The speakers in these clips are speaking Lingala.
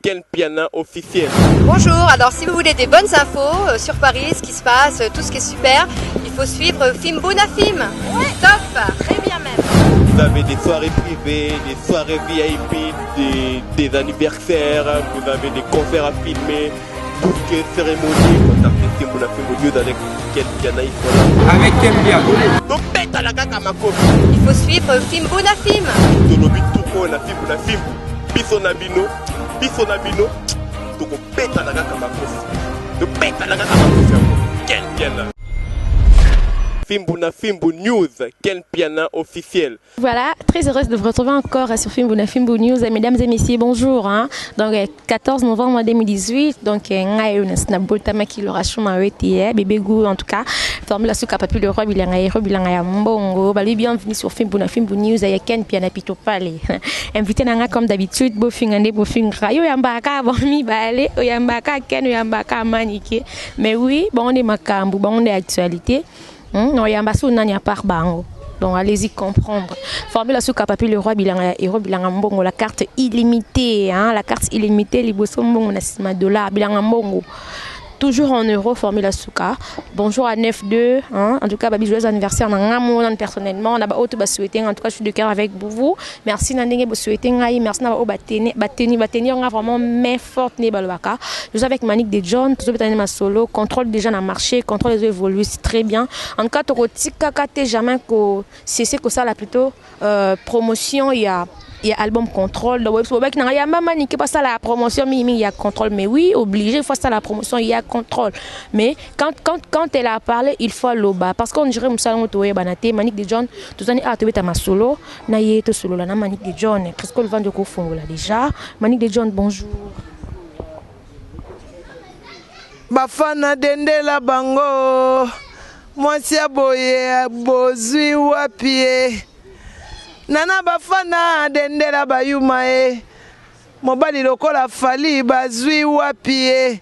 Quel piano officiel. Bonjour, alors si vous voulez des bonnes infos sur Paris, ce qui se passe, tout ce qui est super, il faut suivre Film Bonafim. Ouais. Top, très bien même. Vous avez des soirées privées, des soirées VIP, des anniversaires, vous avez des concerts à filmer, tout ce qui est cérémonie. Contactez Film Bonafim Audio avec quel piano il faut là. Avec quel piano. Donc pète à la gaga ma copie. Il faut suivre Film Bonafim. Tolobi tout quoi la Film Bonafim. Biso Nabino. Biso Nabino, donc on pète à la gaga ma copie. Donc pète à la gaga ma copie. Quel piano. Fimbo News, quel piano officiel. Voilà, très heureuse de vous retrouver encore sur Fimbo News. Mesdames et messieurs, bonjour. Donc, 14 novembre 2018, donc, bébé Gou, en tout cas, formule suka papi le roi, bilanga mbongo, bienvenue sur Fimbo News, et quel piano pito pale. Invité nanga comme d'habitude, bofingande, bofingra, yo yambaka, bonmi bale, yambaka, ken, yambaka, manike. Mais oui, bon, on est makambu, bon, on est actualité. Non, il y a un bassin à part bango. Donc allez-y comprendre. Formule sous papi le roi bilanga héros bilanga mbongo, la carte illimitée, la carte illimitée, liboso mbongo na sima dollar bilanga mbongo. Toujours en euros, formule Souka. Bonjour à 9-2. En tout cas, joyeux anniversaire. Personnellement, on a souhaité. En tout cas, je suis de cœur avec vous. Merci Nandenge pour souhaiter. Merci na bateni. On a vraiment main forte. Je suis avec Manique de John. Tout le ma solo. Contrôle déjà dans le marché. Contrôle les évoluer. C'est très bien. En tout cas, tu as jamais que c'est que ça là plutôt promotion. Il y a album contrôle le web il y a maman qui passe à la promotion mais il y a contrôle mais oui obligé face à la promotion il y a contrôle mais quand elle a parlé il faut l'oba parce qu'on dirait que salon to banate Manique de John tout année tu beta ma solo na yeto solo la na Manique de John parce que le vent de kofongo là déjà Manique de John bonjour bafana dendela bango mwasi aboye bozwi wapie Nana bafana dendela bayuma mobali lokola fali bazwi wapie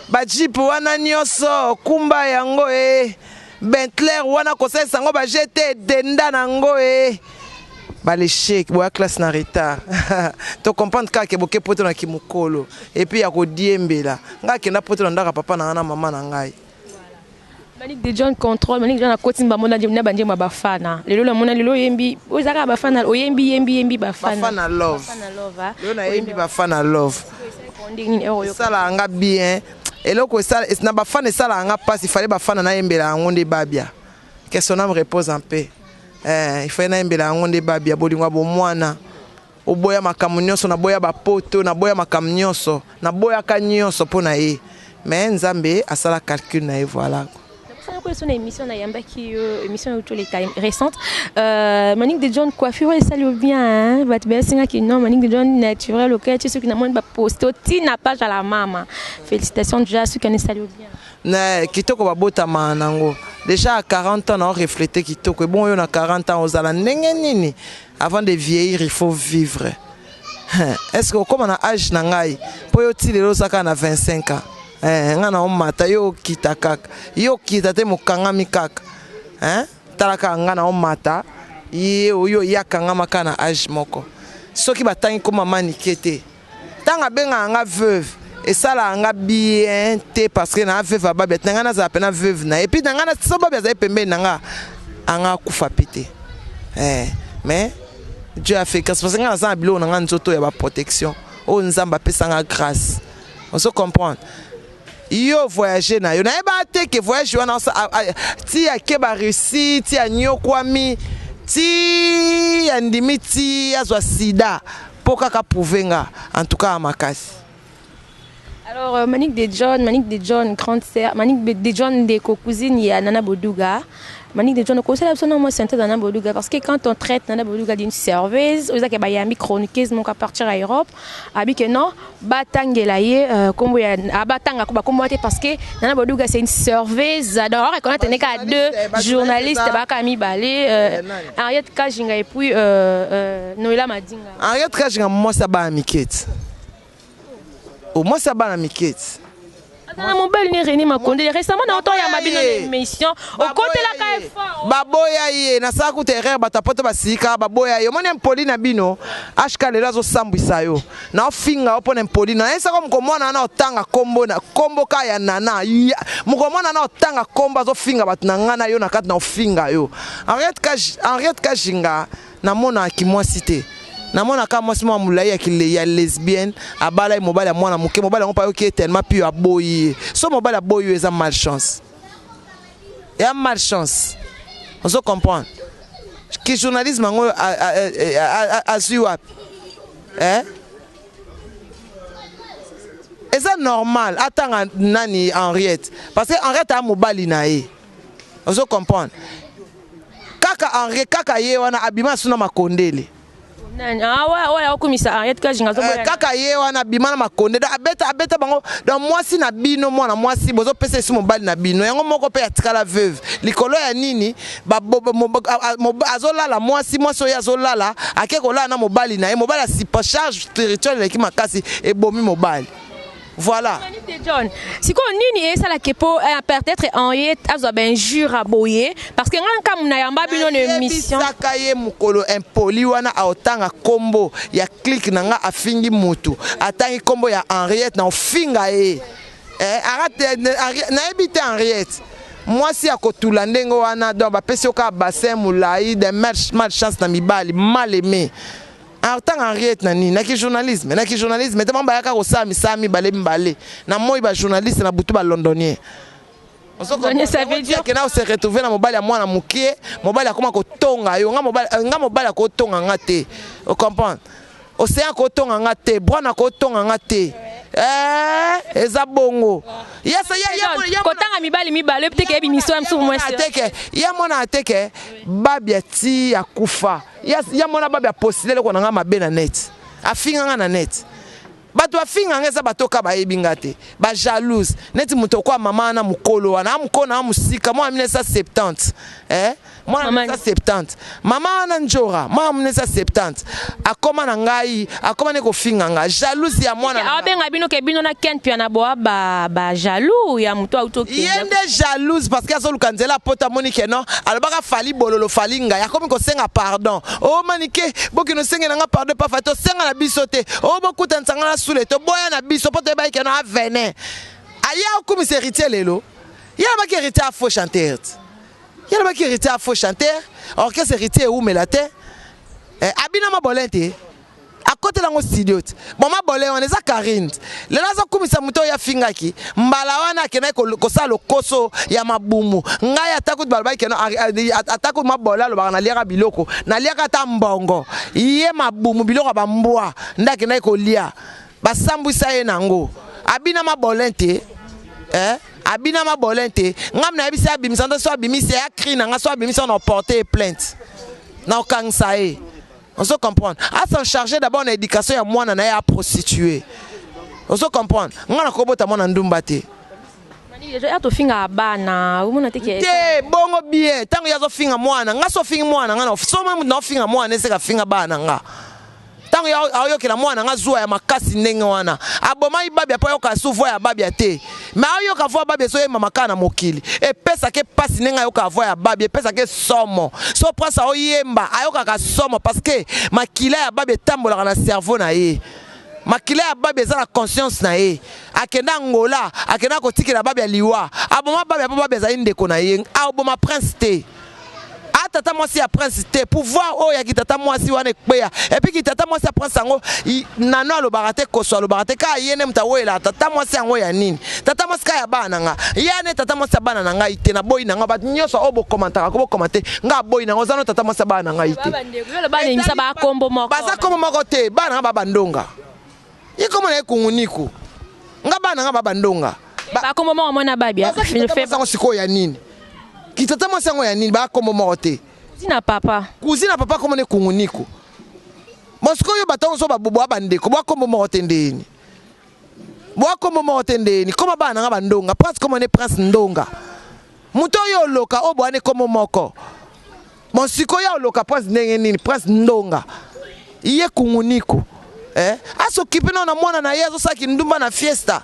bajipu wana nyonso kumba yango Bentley wana kosesa ngo bajete denda nango baleshek boya classe na retard to comprendre kaka boke poto na kimukolo et puis ya kodiembela ngaki na poto ndaka papa na mama na ngai Manique de John contrôle Manique de John a kotimba mona jemna banje mabafana lelo la mona lelo yembi ozaka bafana oyembi bafana love lelo na yembi bafana love sala nga bien eloko sala na bafana sala nga passe il fallait bafana na yembela ngonde babia que son âme repose en paix il faut na yembela ngonde babia bolingwa bo mwana oboya makamunyoso na boya bapoto na boya makamnyoso na boya kanyonso pona ye mais nzambe asala calcul na voilà une émission émission récente Manique de John coiffure et salut bien non Manique de John naturel auquel tu sais qui n'a pas posté tu n'as pas à la maman félicitations déjà ceux qui ne salut bien kitoko babota manango déjà à 40 ans on refléter kitoko bon on a 40 ans aux ala nini avant de vieillir il faut vivre est-ce que comme on a âge nangai pour yo tilelo saka na 25 ans ngana omata yo kita kaka yo kita te mukangami kaka talaka ngana omata yo yakangama kana âge moko soki batangi ko mama nikete tanga benga nga veuve et ça la nga bien te parce que na veuve babia ngana za pena veuve na et puis ngana so babia za pembe nga anga kufa pété mais Dieu a fait parce que ngana za bilo nga nzoto ya ba protection o nzamba pesa nga grâce on se comprend yo voyager na yo na eba te que voyage wana ti akeba Russie ti anyokwami ti andimi ti azwa sida poka ka prouvenga en tout cas makasi. Alors Manique de John grande sœur Manique de John de cousine il y a Nana Boduga Manique de John conseille absolument moi c'est Nana Boduga parce que quand on traite Nana Boduga d'une serveuse aux que bayami chroniqueuse mon ka partir à Europe abi que non batangela ye comme ya abatanga ko comme parce que Nana Boduga c'est une serveuse alors qu'on a tenu qu'à deux journalistes bakami balé Henriette Kajinga et puis Noëlla Madinga Henriette Kajinga moi ça ba amiket au moins ça ba amiket Na mobile ni René Makonde récemment na auto ya mabino émission au côté la KF. Baboya ye na sa ku terre batapoto basika baboya yo moni mpoli na bino ashka lelo zo sambwisa yo na ofinga opona mpoli na esa ko mkomona na otanga kombo na kombo ka ya nana mkomona na otanga kombo zo finga bat na ngana yo na kat na ofinga yo arrête ka jinga na mona kimwasi te na mona ka mwasi mwa mulai ya lesbienne abala mobile ya mwana muke mobile ngo pa yo ki tellement puis aboyi so mobile aboyi eza malchance ya malchance on se comprend que journalisme ngo azuap eza normal atanga nani Henriette parce que Henriette a mobile na ye on se comprend kaka Henriette kaka ye wana abima suna makondele kaka ye wana bimana makonde abeta bango dans mwasi na bino mwana mwasi bozo pesa esi mobali na bino yango moko pe atikala veuve likolo ya nini azolala mwasi oyo azolala ake kolala na mobali na ye mobali asipa charge spirituelle leki makasi ebomi mobali. Voilà. John, si ko nini esa la kepo peut-être Henriette azo ben jure aboyer parce que ngaka muna yamba bino ne mission sakaye mukolo impoli wana aotanga kombo ya click nanga afingi mutu atangi kombo ya Henriette na ofinga e arrête na ebite Henriette moi si akotula ndengo wana donc ba pesi oka bassin mulai de malchance na mibali mal aimé. En tant Henriette nani naki journalisme te mamba yaka ko sami balé mbalé na moi ba journaliste na butu ba londonien on se dire que na on se retrouver na mobile ya mwana mukie mobile akoma ko tonga yo nga mobile ko tonga ngate on comprend océan ko tonga ngate bwana ko tonga ngate eza bongo ya kotanga mibali peut-être que émission sur moi ateke ya mona ateke babia ti akufa ya mona babia postile ko nanga mabe na net afinga nga na net bato afinga ngeza batoka ba yebinga te ba jalouse neti muto kwa mama na mukolo wana amukona amusika mo 1970 moi 1970 mama na njora moi 1970 akoma na ngai akoma ne ko finga nga jalouse ya mwana abenga bino ke bino na Ken pia na boa ba jaloux ya muto autoki yende jalouse parce que azoluka nzela pota monike non alobaka fali bololo fali nga yakomi ko senga pardon o manike bokino senga nga pardon pa fato senga na biso te o bokuta nsanga na sule to boya na biso poto ba ikeno avene aya okumi héritier lelo ya ba ki héritier a faux chanteur ya ba ki héritier a faux chanteur orchestre héritier ou melate abina mabolente à côté de studio bon ma bolé on eza Karine le nazo kumisa muto ya fingaki mbala wana kena ko sala koso ya mabumu ngai ataku balba kena ataku mabola lo bana liaka biloko na liaka ta mbongo iye mabumu biloko ba mbwa ndake na ko lia basambwisa ye nango abina mabolente abina mabolente ngam na ebisa abimisa so abimisa ya cri na nga so abimisa na porter plainte na okangsa e. On se comprend. À s'en charger d'abord en éducation, il y a moins à prostituer. On se comprend. On a kobota mon andumbate. Te bongo bien. Tant que yazo finga mwana, nga so finga mwana, nga so même no finga mwana, c'est ka finga bana nga. Tant que ayo ke la mwana nga zuwa ya makasi ndenge wana. Aboma ibabi apo yo ka suvo ya babi ate. Mais ayo ka vo babi so ye mama kana mokili. E pesa ke pasi nenga yo ka vo ya babi, e pesa ke somo. So prasa o yemba, ayo ka somo parce que makila ya babi tambola na cerveau na ye. Makila ya babi eza na conscience na ye. Akenda ngola, akenda ko tikela babi ya liwa. Aboma babi apo babi eza indeko na ye. Aboma prince te. Tata moi si après c'était pouvoir oh ya kitata moi si wana ekpeya et puis kitata moi si après sango nano lo barate ko so lo barate ka yene mta wela tata moi si ango ya nini tata moi ska ya bana nga yane tata moi si bana nga ite na boy nga ba nyoso obo commentaire ko commenter nga boy nga zano tata moi si bana nga ite bana imisa ba kombo moko baza kombo moko te bana nga ba bandonga yiko mona ekunguniko nga bana nga ba bandonga ba kombo moko mona babia je fais pas siko ya nini kitata moi si ango ya nini ba kombo moko te Kuzina papa comme on est kunguniko. Mosko yo baton so babubu abandeko bwa kombo motendeni. Bwa kombo motendeni koma bana nga bandonga prince comme on est prince ndonga. Muto yo loka obwane komo moko. Monsiko ya loka prince ndenge nini prince ndonga. Iye kunguniko. Aso kipena na mwana na yezo saki ndumba na fiesta.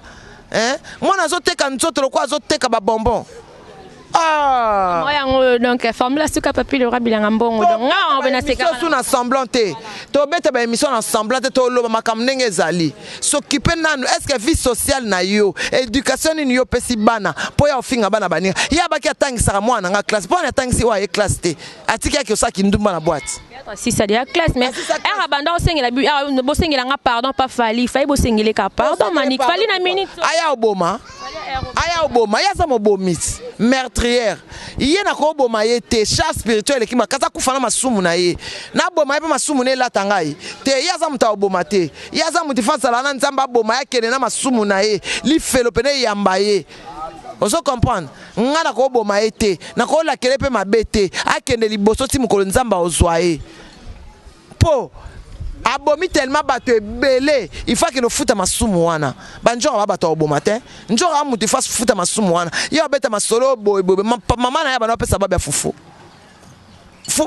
hein mwana azoteka nzoto lokwa azoteka ba bonbon. Ah donc formula suka papi le roi bilanga mbongo donc nga on bena seka sous na semblanté to beta ba émission na semblanté to loba makam ndenge ezali s'occuper nanu est-ce que vie sociale na yo éducation ni yo pesi bana po ya ofinga bana bani ya baki atangisa mwana nga classe po na atangisi wa ye classe te atiki yaki osaki ndumba na boîte si ça dia classe mais era banda osengela bo sengela nga pardon pas fali fai bo sengele ka pardon manik fali na minute aya oboma ya za mobomit meurtrière yé na ko boma ye te chasse spirituelle ki makata kufana masumu na ye na boma ye pe masumu ne latangai te ya za muta oboma te ya za muti fasala na nzamba boma ya kene na masumu na ye li felo pene yamba ye ozo comprendre nga na ko boma ye te na ko la kele pe mabete akende liboso ti mukolo nzamba ozwa ye po abomi tellement bato ebele il faut que no futa masumu wana banjora ba bato oboma te njora mutu fa futa masumu wana yo beta masolo boy mama na ya bana pesa baba fufu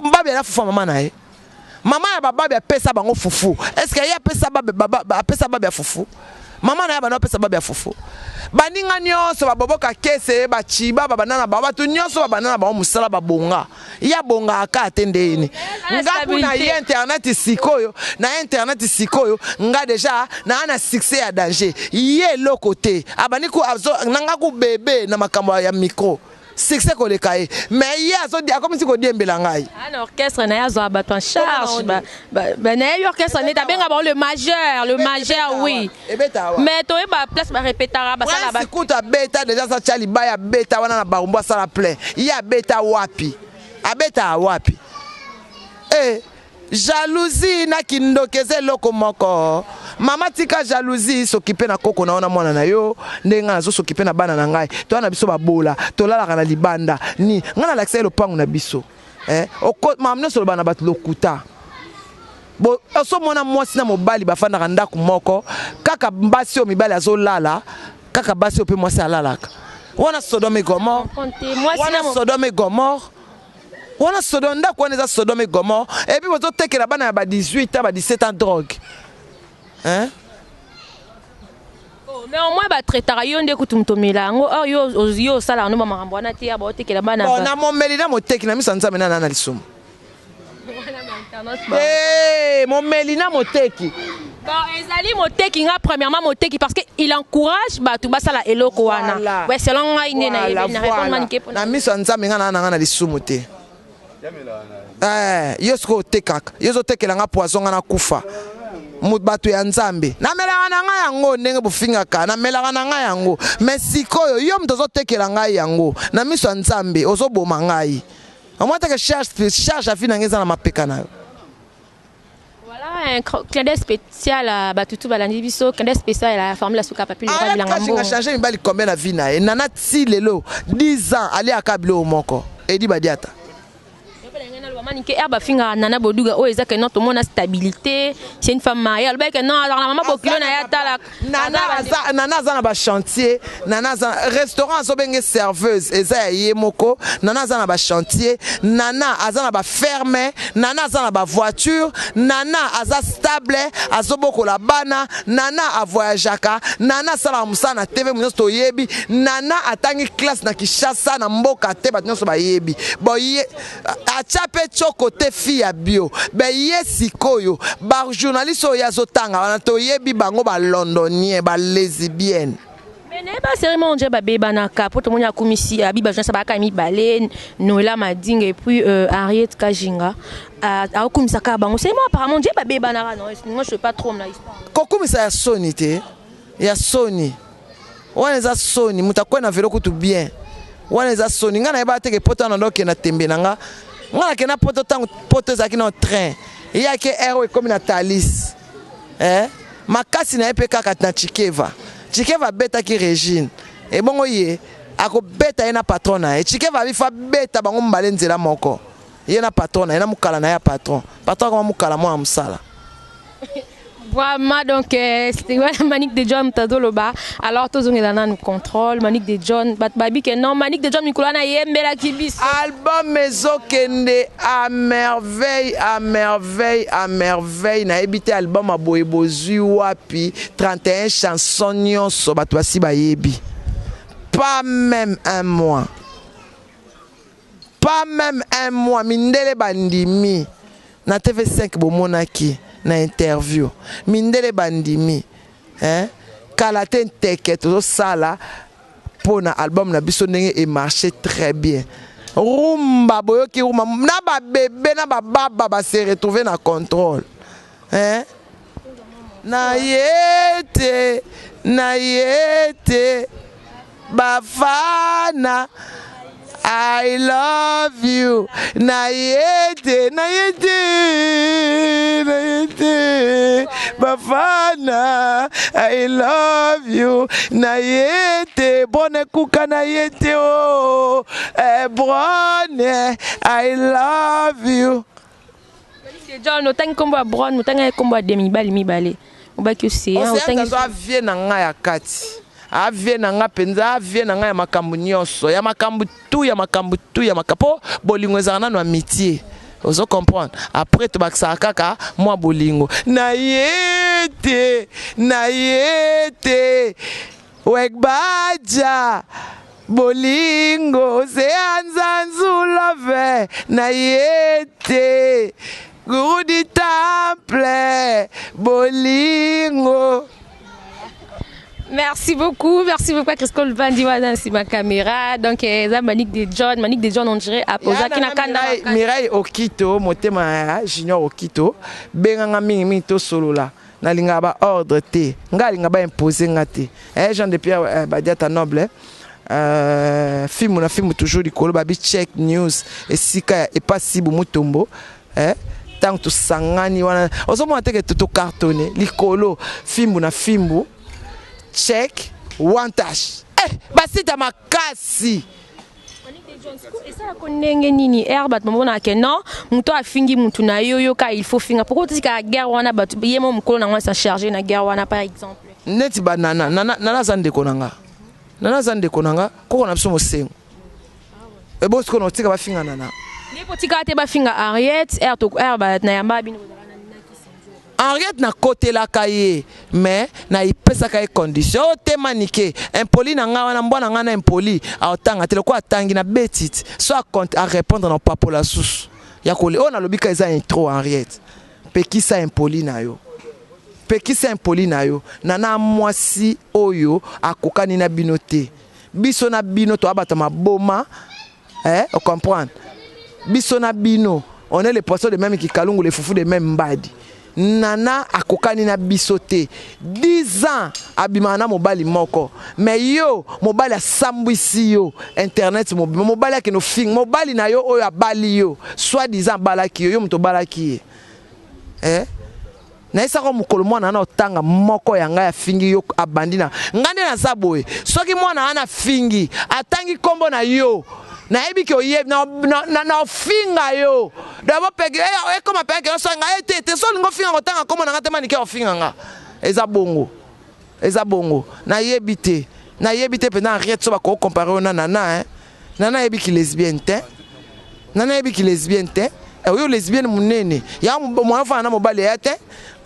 mbabe na fufu mama na ye mama ya baba pesa bango fufu est-ce que ya pesa baba pesa baba fufu mama na ya bana pesa baba fufu baninga nyonso baboboka kese bachiba babanana babatu nyonso babanana ba musala babonga ya bonga aka atendeni ngaku na internet sikoyo nga deja na ana succès ya danger ye lokote abani ku nanga ku bebe na makambo ya micro succès koleka ye mais ye azodi comme si ko diembela ngai un orchestre na yazo abattu en charge ba na orchestre ne tabenga ba le majeur oui mais to e ba place ba répétera ba sala ba sikuta beta déjà ça chali ba ya beta wana na barumba sala plein ya beta wapi abeta wapi jalousie na kindokeze loko moko mama tika jalousie s'occuper na koko na ona mwana na yo ndenga zo s'occuper na bana na ngai to na biso babola to lala kana libanda ni ngana l'accès le pangu na biso mamno so bana bat lokuta bo so mona mwasi na mobali bafanda kanda kumoko kaka mbasi o mibali azolala kaka basi o pe mwasi alalaka wana Sodome Gomorre wana Sodome ndako wana eza Sodome Gomorre et puis bozo tekela bana ba 18 ans ba 17 ans drogue hein mais au moins ba traitara yo nde kutumtomela ngo yo sala no makambo wana te ya ba tekela bana ba na momeli na moteki na misanza mena na lisumu momeli na moteki bon ezali moteki nga premièrement moteki parce que il encourage batu basala eloko wana ouais selon ngai ne na yebeli na répondre manike na misanza menga na lisumu te yo sko tekaka yo zo tekela nga poison nga na kufa bato ya nzambe na melaka na ngai yango ndenge bofingaka na melaka na ngai yango mais sikoyo yo mto zo tekela ngai yango na miso ya nzambe ozoboma ngai amata que charge afina ngai za na mapeka na yo. Un clin d'œil spécial à Batutu Balandi Biso, clin d'œil spécial à la formule Suka Papi le roi bilanga mbongo. J'ai changé mbali combien la vie na nana ti lelo 10 ans aller à Kabilo moko edi badiata. Herba finga nana boduga o ezaka non to mona stabilité, c'est une femme mariée. Alba que non alors la maman bokilo na yata la nana za na ba chantier, nana za restaurant zo benge serveuse eza ye moko, nana za na ba chantier, nana aza na ba ferme, nana za na ba voiture, nana aza stable, azoboko la bana, nana a voyageaka, nana sala musana TV munoso to yebi, nana atangi classe na Kishasa na mboka te batnoso ba yebi. Bo ye achape chokote fi ya bio be yesi koyo ba journaliste o yazotanga wana to yebi bango ba londonien ba lesbienne mais ne ba cérémonie je ba beba na ka poto monya kumisi abiba jean sabaka mi balen Noela Mading et puis Henriette Kajinga a kumisa ka bango c'est moi apparemment je ba beba na non moi je sais pas trop na histoire ko kumisa ya Sony te ya Sony wana za Sony mutakwena velo kutu bien wana za Sony ngana yeba teke poto na ndoke na tembe nanga ngana kena poto tango poto zaki na train iya ke héros comme na Thalys makasi na epe kaka na Chikeva beta ki Regine et bongo ye ako beta na patron na Chikeva bifa beta bango mbale nzela moko ye na patron na mukala na ya patron kama mukala mo amsala Vraiment, donc c'était la Manique de John Tadoloba. Alors, tous on est dans le contrôle. Manique de John, Babi, que non, Manique de John Nicolas Yembela Kibis. Album Maison Kende à merveille, à merveille, à merveille. Na ebité album à Boebozu Wapi, 31 chansons nyonso batwasi bayebi. Pas même un mois. Pas même un mois. Mindele bandimi. Na TV5 bomonaki. Na interview mindele bandimi kalate nteke to sala pona album na biso ndenge et marché très bien rumba boyoki rumba na ba bébé na ba baba ba se retrouver na contrôle na yete bafana I love you. Nayete. Bafana. I love you. Nayete. Bonne kuka nayete. Oh. Brone. I love you. John, autant comme à Bron, autant comme à demi-balle, mi-balle. On va que c'est. On vient dans la kati. Avie nanga penza avie nanga ya makambu nyonso ya makambu tu makapo bolingo ezana no amitié ozo comprendre après to baksa kaka moi bolingo na yete wekbaja bolingo se anzanzu love na yete guru di temple bolingo. Merci beaucoup à Christophe Bandiwa sur ma caméra. Donc, ça Manique de John, on dirait à poser qui n'a qu'à Mireille Okito, motema Junior Okito, benganga mingi to solo là. Na linga ba ordre te, nga linga ba imposer ngate. Jean de Pierre Badiata Noble. Film toujours likolo babi check news et sika et pas si mutombo. Tant to sangani wana. Ozo mo ateke to cartonné likolo film na filmu. Check one touch. Basi ta makasi. Et ça la connaît nini herbe maman na ke non muto afingi mutu na yoyo ka il faut finga pourquoi tu ka guerre wana batu yemo mukolo na ngwa charger na guerre wana par exemple neti banana nana zande konanga koko na biso mosengo e boss kono tika ba finga nana ndipo tika te ba finga Ariette herbe na yamba bino. Henriette na côté la cahier mais na ipesa ka condition te manique impoli na nga wana mbona nga na impoli aotanga te ko atangi na betit soit compte à répondre na papa la sous ya ko le on a lobika eza intro Henriette pekisa impoli na yo nana mwasi oyo akokani na binote biso na bino to abata maboma on comprendre biso na bino on est les poissons de même qui kalungu les foufou de même mbadi. Nana akokani na bisote 10 ans abimana mobali moko mais yo mobali asambwisi yo internet mobali akeno fing mobali na yo oyo abali yo soit disant balaki yo muto balaki na isa ko mukolo mwana na otanga moko yanga ya fingi yo abandina ngande na saboye soki mwana ana fingi atangi kombo na yo na ebi ke oye na finga yo dabo pege e koma pege so nga te so ngo finga kotanga komo na ngate manike ofinga nga eza bongo na yebite pe na Henriette so ba ko comparer na nana nana ebi ki lesbienne te oyo lesbienne munene ya mo afa na mobali ya te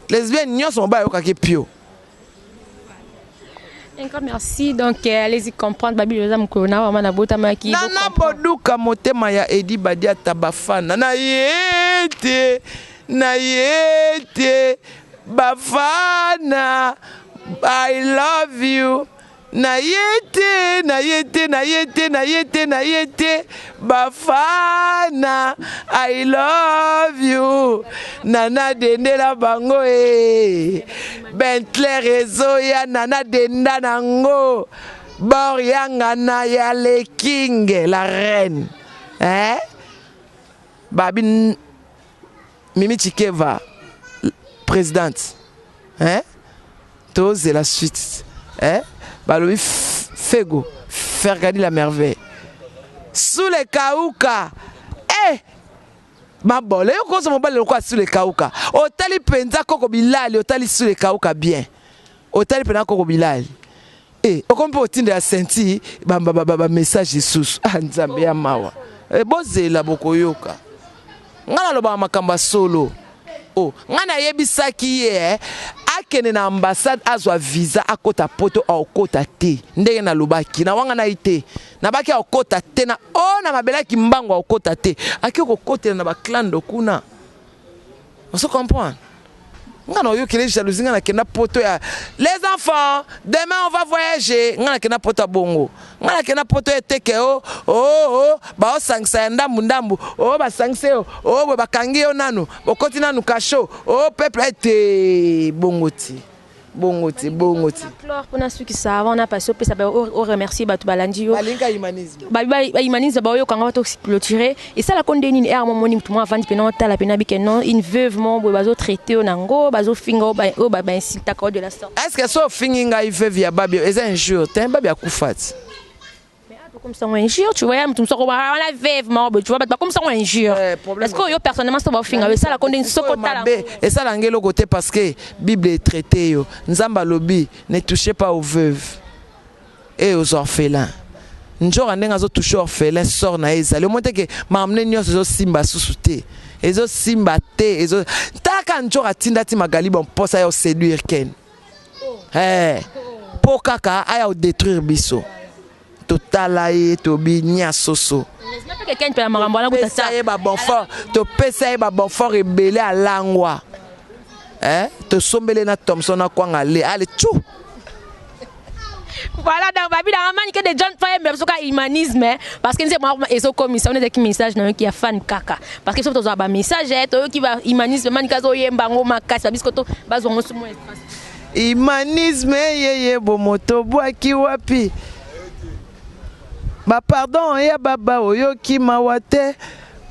lesbienne nyonso mobali yo kake pio. Encore merci. Donc, allez-y comprendre. Babi, les âmes corona, maman na bota maki. Nana boduka motema ya Edi Badia tabafana. Na yete bafana. I love you. Na yete bafana. I love you. Nana dendela bango Bentley réseau ya nana denda nango. Bor yangana ya le king la reine. Babi Mimi Chikeva présidente. Tous et la suite. Balobi Fego, faire gagner la merveille. Sous les Kauka, Mabole yo kozo mobali lokwa sule kauka. Otali penza koko bilali, otali sule kauka bien. Otali pena koko bilali. Okompe otinde ya senti ba message sous. Nzambe ya mawa. Bozela bokoyoka. Ngana loba makamba solo. Ngana yebisaki ye akene na ambassade azwa visa akota poto akota te. Ndenge na lobaki na wanga na ite. Na baki akota te na na mabelaki mbango akota te. Aki okotela na ba clan do kuna. On se comprend? Ngana oyo kele jalousie ngana kena poto ya les enfants demain on va voyager ngana kena poto bongo ngana kena poto eteke ba osangisa ndambu ba sangise we bakangi yo nanu bokoti nanu kasho peuple ete bongoti. Clore pour ceux qui savent, on a passé ça va remercier Batu Balandio. Balinga humanisme. Humanisme ba yo quand on va clôturer et ça la condamne er mon moni tout moi avant penon ta la penabi que non une veuve mon bazo traité au nango bazo fingo ba insulte accord de la sorte. Est-ce que so finginga veuve ya babi est un jour t'es babi akufat. Comme ça on injure tu vois tu me sors on la veuve mon tu vois pas comme ça on injure. Est-ce que yo personnellement ça va finga ça la condamne sokota et ça l'angelo côté parce que Bible est traité yo nzamba lobi ne touchez pas aux veuves et aux orphelins. Njora ndenga zo toucher orphelin sort na ezali o monte ke mamne nyonso zo simba susute ezo simba te ezo taka njora tinda ti magali bon posa yo séduire ken po kaka aya o détruire biso totala ye tobi nya soso quelqu'un peut la marambo na kutasa ba bon fort to pesa ba bon fort rebelle à langwa to sombele na Thompson na kwanga le ale chou. Voilà, dans Babi, dans la que des gens font même ce humanisme, parce que c'est moi, et ce commission, on est des messages qui a fan caca. Parce que surtout, un message, qui va humanisme, man, kazo yembango, makas, parce que tout, base au moins. Humanisme, yeye, bomoto, boaki wapi. Ba pardon, ya baba, oyo ki mawate,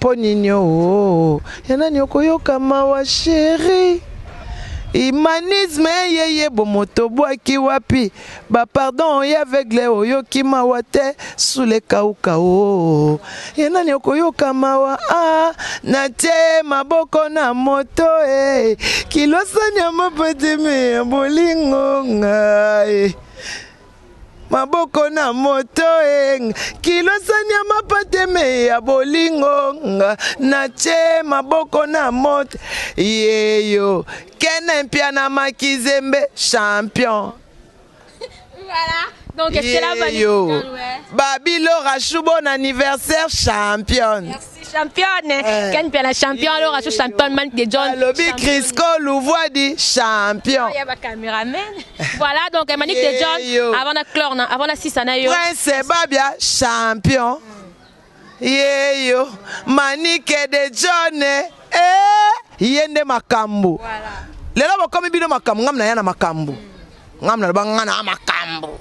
poninyo, yana nyoko yoka mawa chérie. Humanisme yeye bomoto boaki wapi ba pardon ya aveugle oyo ki mawate sous les kauka yena ni okoyoka mawa na te maboko na moto kilosanya mapateme bolingo ngai maboko na moto kilosanya mapateme ya bolingo na che maboko na moto yeyo kene mpia na makizembe champion. Voilà. Donc c'est la valise. Babilo Rachou bon anniversaire championne. Merci championne. Ken mpia la champion alors Rachou championne man de John. Lobby Crisco Louvoidi champion. Il y a ma caméraman. Voilà donc Manique de John avant la clore avant la 6 ana yo. Prince Babia champion. Yeyo Manique de John yende makambo. Voilà. Lelo bokomi bino makambo ngamna yana makambo. Ngamna bangana makambo.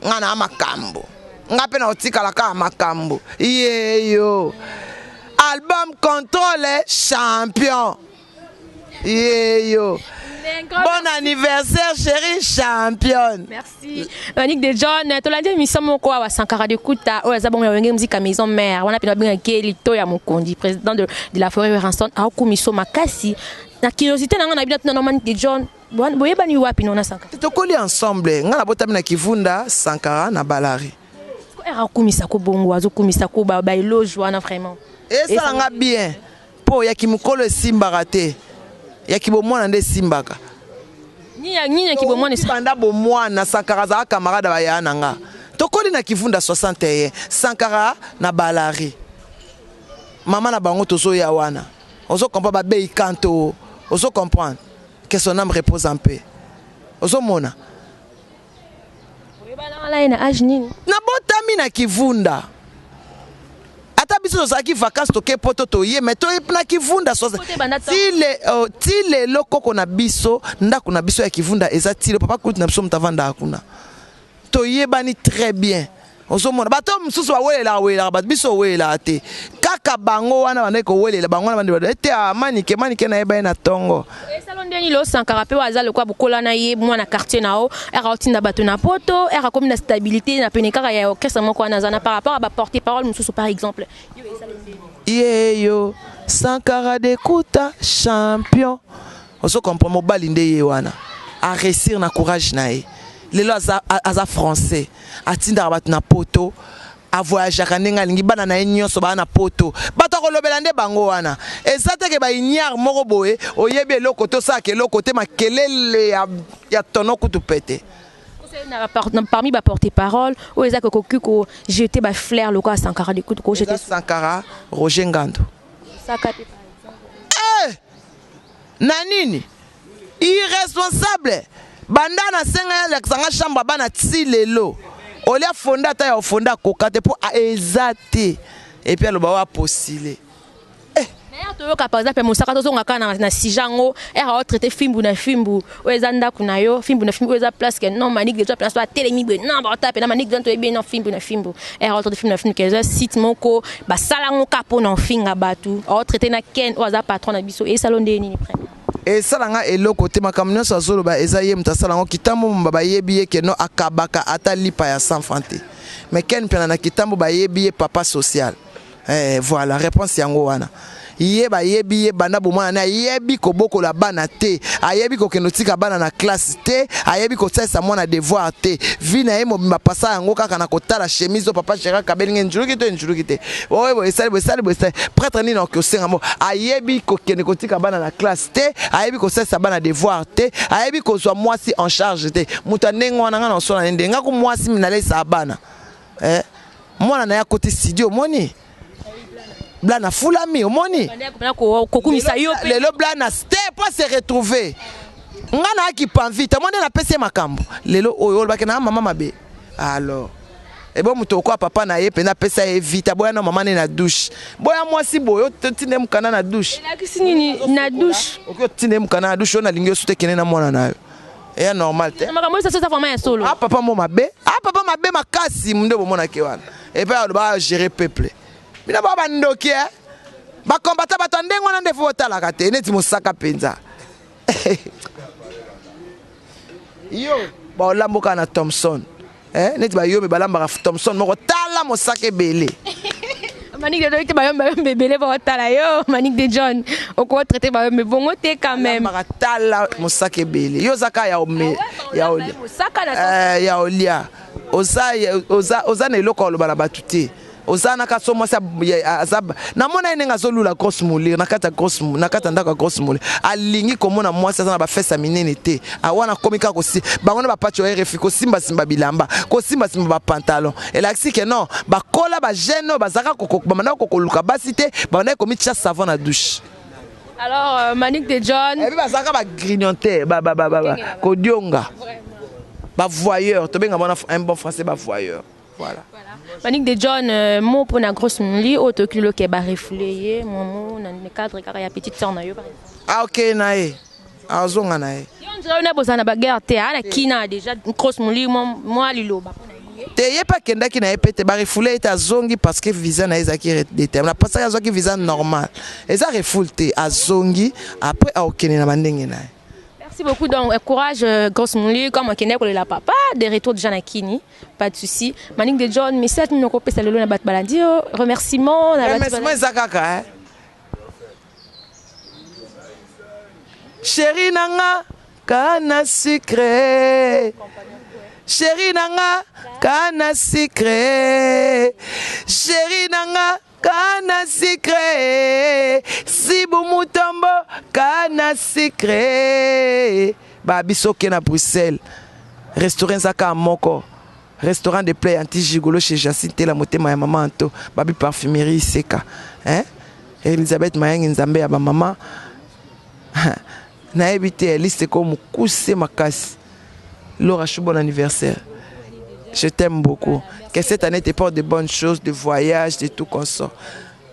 Ngana makambo. Ngape na otikala ka makambo. Yeyo. Album Contrôle champion. Yeyo. Bon anniversaire chérie championne. Merci. Manique de John, tu l'as dit, mais ça mon quoi, Sankara de Kouta, oh, ça bon, il y a musique à maison mère. On a pu bien Kelly Toya Mokondi, président de la forêt Ranson, à Okumiso Makasi. La curiosité, on a bien dans Manique de John. Bon, boye bani wapi na Sankara. Tu collé ensemble. Ngala botami na Kivunda, Sankara na Balari. Era Okumisa ko bongo, azokumisa ko ba eloge wana vraiment. Et ça nga bien. Po ya kimukolo simbaraté. Ya kibomwana nde simbaka. Ni kibomwana banda bomwana Sankara za camarade ba yana nga. Tokoli na Kivunda 61 Sankara na Balari. Mama na bango tozo ya wana. Ozo comprendre ba bei kanto. Ozo comprendre que son âme repose en paix. Ozo mona. Na botami na Kivunda. Ata biso zaki vacances toke poto to ye mais to na Kivunda so tile lokoko na biso ndako na biso ya Kivunda ezatile papa kuti na biso mtavanda akuna to ye bani très bien ozomona bato msusu wela bat biso wela te kaka bango wana baneko welela bango wana bande ete manike na yeba na tongo salon ndeni lo Sankara pe waza le kwa bukola na ye mwana quartier nao era otinda bato na poto era comme la stabilité na penekara ya orchestre moko na zana par rapport à ba porter parole msusu par exemple yeyo Sankara Dekuta champion. Oso comprend mobali nde ye wana. A réussir na courage na ye. Lelo aza français. Atinda bat na poto. A voyager kanenga lingi bana na nyonso ba na poto. Bato ko lobela nde bango wana. Ezate ke ba inyar moko boye oyebi eloko to sa ke eloko te makelele ya tono kutu pete. Parmi les porte-parole, où est-ce que jeté ba flair le quoi Sankara de coup jeté Sankara Roger Ngando. Eh nanini irresponsable bandana senga ya sanga chambre bana tilelo olia fonda ta ya fonda kokate pour ezate et puis aloba wa postile. Toyoka par exemple musaka tozonga na sijango era traité fimbu na fimbu oezanda kunayo fimbu na fimbu eza place que non manique déjà place pas telemi be non ba tape na manique donc bien non fimbu na fimbu era traité fimbu na fimbu que site moko ba salango kapo na finga batu o traité na ken oza patron na biso et salon de nini près et salanga eloko te makamnyo sa zolo ba ezaye mtasalango kitambo mbaba yebi ke no akabaka ata lipa ya sans fante mais ken pena na kitambo ba yebi papa social voilà réponse yango wana yeba yebi bana bomana na yebi koboko la bana te ayebi ko kenotika bana na classe te ayebi ko tsesa mona devoir te vina emo bimba pasa yango kaka na kotala chemise o papa chera kabelinge njuluki te oyo esali prêtre ni na ko senga mo ayebi ko kenotika bana na classe te ayebi ko tsesa bana devoir te ayebi ko zwa mwasi en charge te muta nengo wana ngana so na ndenga ko mwasi minalesa bana mwana na ya côté studio moni Blana Fulami, omoni. Lelo Blana c'était pas se retrouver. Ngana ki panvite, moi na pese makambo. Lelo oyo ba na mama mabe. Alors. Et bon muto kwa papa na ye pena pesa e vite boya na mama na douche. Boya moi si boyo tine mukana na douche. La kisini na douche. Okyo tine mukana na douche na lingio sute kene na mwana nayo. Et normal te. Makambo ça ça vraiment solo. Ah papa mo mabe. Ah papa mabe makasi munde bomona ke wana. Et puis ba gérer peuple. Bina baba ndoki ba kombata batandengo na ndefo otalaka te neti mosaka penza yo ba olamboka na Thompson neti ba yo me balambaka Thompson moko tala mosaka ebele Manique de John ba yo bebele ba otala yo Manique de John oko traité ba yo me bongo te quand même ba tala mosaka ebele yo zaka ya ome ya olia mosaka na ya olia oza na eloko olobala batuté Ozana ka somo sa azab na mona nenga zolula grosse moule nakata grosse nakata ndaka grosse moule alingi komona mwasi azana ba fesa minene te awana komika ko si bangona ba pacho RF ko simba bilamba ko simba ba pantalon elaxi que non ba kola ba jeune ba zaka ko ba manda ko luka basite ba na ko mitcha savon na douche. Alors Manique de John et puis ba zaka ba grignoter ba ko dionga ba voyeur to benga un bon français ba voyeur. Voilà. Manique de John, mon pour na grosse muli, auto kilo ke ba refléyer, mon na cadre car ya petite sœur na yo par exemple. Ah OK nae. Azonga nae. On dirait na bozana ba guerre te ala kina déjà grosse muli moi lilo ba. Te ye pa kenda ki na epete ba refouler ta zongi parce que visa na ezaki déterminé. Parce que azaki visa normal. Eza refoulte azongi après a okene na bandenge nae. Merci beaucoup, donc courage, grosse mouli, comme on connaît pour le papa, des retours de Janakini, pas de souci. Manique de John, mais c'est une copie, c'est le lot de baladi, remerciements. Remerciements, Zakaka, hein. Chérie Nanga, kana secret. Chérie Nanga, kana secret. Chérie Nanga. Kana secret, si bumutombo kana secret. Ba bisoke na Bruxelles, restaurant zaka moko, restaurant de play anti-gigolo chez Jacinthe la motema ya maman anto, babi parfumerie seka, hein? Elisabeth Mayang nzambe ya ba maman. Na ebité liste ko mukuse makasi. Laura chou bon anniversaire. Je t'aime beaucoup. Que cette année te porte de bonnes choses, de voyages, de tout comme ça.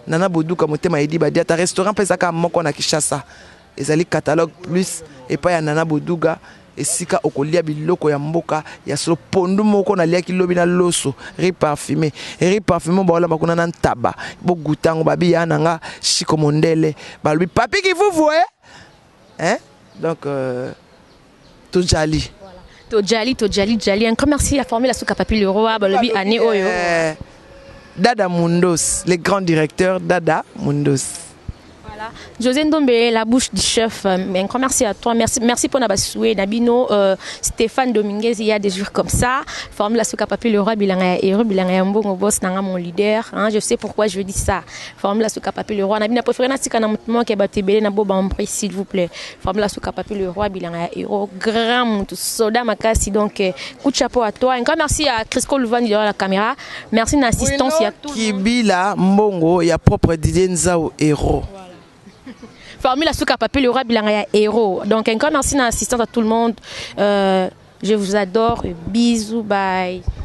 Nana Boudou, comme tu m'as dit, ta restaurant, pesaka moko na Kishasa. Ezali catalogue plus, et pas ya Nana Boudouga, et sika okolia biloko ya mboka, ya so pondu moko na lia kilobi na loso, riz parfumé. Et riz parfumé, bah, bakuna nan taba. Bo goutango, babi ya nanga, chiko mondele. Bah, lui, papi qui vous voyez? Hein? Donc, tout jali. Tojali. Un grand merci à former la souka papi le roi, balobi année oyo. Dada Mundos, le grand directeur Dada Mundos. Voilà. José Ndombe, la bouche du chef. Un grand merci à toi. Merci pour Nabasoué, Nabino, Stéphane Dominguez. Il y a des jours comme ça. Formula Souka Papi, le roi Bilanga Héros, Bilanga Mbongo Boss, Nanga mon leader. Je sais pourquoi je dis ça. Formula Souka Papi, le roi. Nabina préféré Natika Namutmo qui a battu Belé Nabo Bambri, s'il vous plaît. Formula Souka Papi, le roi Bilanga Héros. Grand Moutou Soda Makasi. Donc, coup de chapeau à toi. Un grand merci à Crisco Louvan derrière la caméra. Merci de l'assistance. Il y a tout. Kibila Mbongo, il y a propre Didier Nzao Héros. Formule Souka Papi, le roi Bilanga Héros. Donc, un grand merci d'assistance à tout le monde. Je vous adore. Bisous, bye.